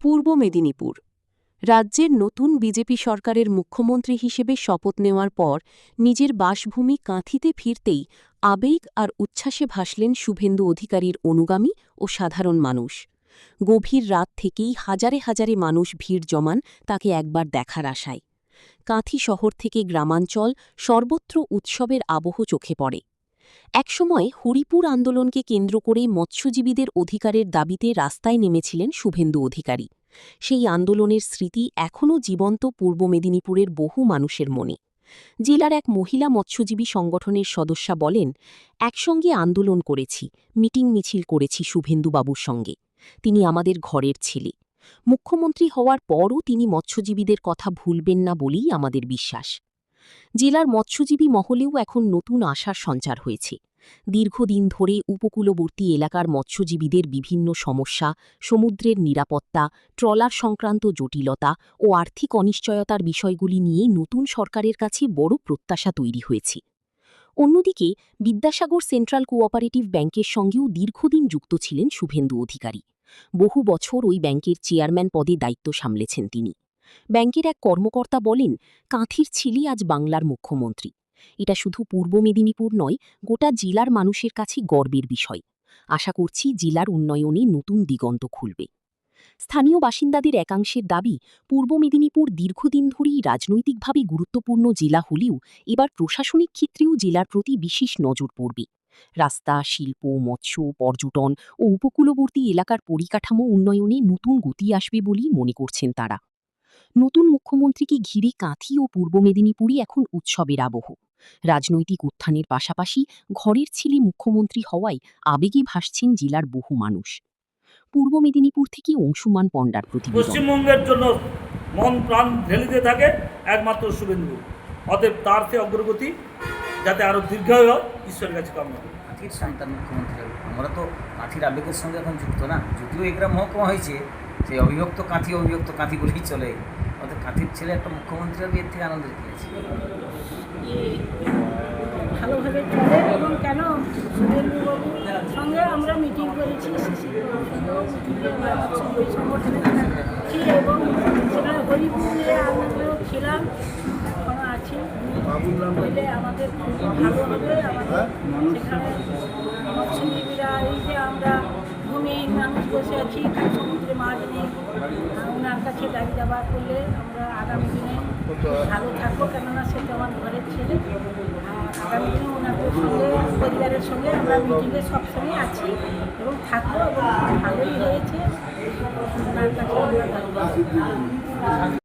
পূর্ব মেদিনীপুর রাজ্যের নতুন বিজেপি সরকারের মুখ্যমন্ত্রী হিসেবে শপথ নেওয়ার পর নিজের বাসভূমি কাঁথিতে ফিরতেই আবেগ আর উচ্ছ্বাসে ভাসলেন শুভেন্দু অধিকারীর অনুগামী ও সাধারণ মানুষ। গভীর রাত থেকেই হাজারে হাজারে মানুষ ভিড় জমান তাকে একবার দেখার আশায়। কাঁথি শহর থেকে গ্রামাঞ্চল সর্বত্র উৎসবের আবহ চোখে পড়ে। একসময় হরিপুর আন্দোলনকে কেন্দ্র করে মৎস্যজীবীদের অধিকারের দাবিতে রাস্তায় নেমেছিলেন শুভেন্দু অধিকারী। সেই আন্দোলনের স্মৃতি এখনও জীবন্ত পূর্ব মেদিনীপুরের বহু মানুষের মনে। জেলার এক মহিলা মৎস্যজীবী সংগঠনের সদস্যা বলেন, একসঙ্গে আন্দোলন করেছি, মিটিং মিছিল করেছি শুভেন্দুবাবুর সঙ্গে। তিনি আমাদের ঘরের ছেলে। মুখ্যমন্ত্রী হওয়ার পরও তিনি মৎস্যজীবীদের কথা ভুলবেন না বলেই আমাদের বিশ্বাস। জেলার মৎস্যজীবী মহলেও এখন নতুন আশার সঞ্চার হয়েছে। দীর্ঘদিন ধরে উপকূলবর্তী এলাকার মৎস্যজীবীদের বিভিন্ন সমস্যা, সমুদ্রের নিরাপত্তা, ট্রলার সংক্রান্ত জটিলতা ও আর্থিক অনিশ্চয়তার বিষয়গুলি নিয়ে নতুন সরকারের কাছে বড় প্রত্যাশা তৈরি হয়েছে। অন্যদিকে বিদ্যাসাগর সেন্ট্রাল কোঅপারেটিভ ব্যাংকের সঙ্গেও দীর্ঘদিন যুক্ত ছিলেন শুভেন্দু অধিকারী। বহু বছর ওই ব্যাংকের চেয়ারম্যান পদে দায়িত্ব সামলেছেন তিনি। ব্যাংকের এক কর্মকর্তা বলেন, কাঁথির ছেলে আজ বাংলার মুখ্যমন্ত্রী। এটা শুধু পূর্ব মেদিনীপুর নয়, গোটা জেলার মানুষের কাছে গর্বের বিষয়। আশা করছি জেলার উন্নয়নে নতুন দিগন্ত খুলবে। স্থানীয় বাসিন্দাদের একাংশের দাবি, পূর্ব মেদিনীপুর দীর্ঘদিন ধরেই রাজনৈতিকভাবে গুরুত্বপূর্ণ জেলা হলেও এবার প্রশাসনিক ক্ষেত্রেও জেলার প্রতি বিশেষ নজর পড়বে। রাস্তা, শিল্প, মৎস্য, পর্যটন ও উপকূলবর্তী এলাকার পরিকাঠামো উন্নয়নে নতুন গতি আসবে বলেই মনে করছেন তারা। নতুন মুখ্যমন্ত্রীকে ঘিরে কাঁথি ও পূর্ব মেদিনীপুরই এখন উৎসবের আবহ। রাজনৈতিক উত্থানের পাশাপাশি ঘরের ছেলে মুখ্যমন্ত্রী হওয়ায় আবেগে ভাসছেন জেলার বহু মানুষ। পূর্ব মেদিনীপুর থেকে অংশুমান পণ্ডার প্রতিবেদন। পশ্চিমবঙ্গের জন্য মন প্রাণ ঢেলে দিয়ে থাকে একমাত্র শুভেন্দু। অতএব তার সে অগ্রগতি যাতে আরো দীর্ঘায়ু হয়, ঈশ্বরের কাছে কামনা করি। কাঁথির সন্তান মুখ্যমন্ত্রী, আমরা তো কাঁথির আবেগের সঙ্গে এখন যুক্ত না। যদিও এগুলা মহকুমা হয়েছে, সেই অবিভক্ত কাঁথি বলেই চলে। অর্থাৎ কাঁথির ছেলে একটা মুখ্যমন্ত্রী হবে, এর থেকে আনন্দের পেয়েছি। ভালোভাবে চলে এবং কেন শুভেন্দুবাবুর সঙ্গে আমরা মিটিং করেছি, সংগঠনে থাকি এবং সেখানে হরিপুরে আমরাও ছিলাম, এখনও আছি। বলে আমাদের খুব ভালো হবে। আমাদের সেখানে মৎস্যজীবীরা, এই যে আমরা ভূমিহীন মানুষ বসে আছি, সমুদ্রে মাছ নেই, ওনার কাছে দাবি দাবা করলে আমরা আগামী দিনে ভালো থাকবো, কেননা সে তো আমার ঘরের ছেলে। আগামী দিনে ওনাদের সঙ্গে, পরিবারের সঙ্গে আমরা মিটিংয়ে সবসময় আছি এবং থাকবো এবং ভালোই হয়েছে। ওনার কাছে আমরা দাবি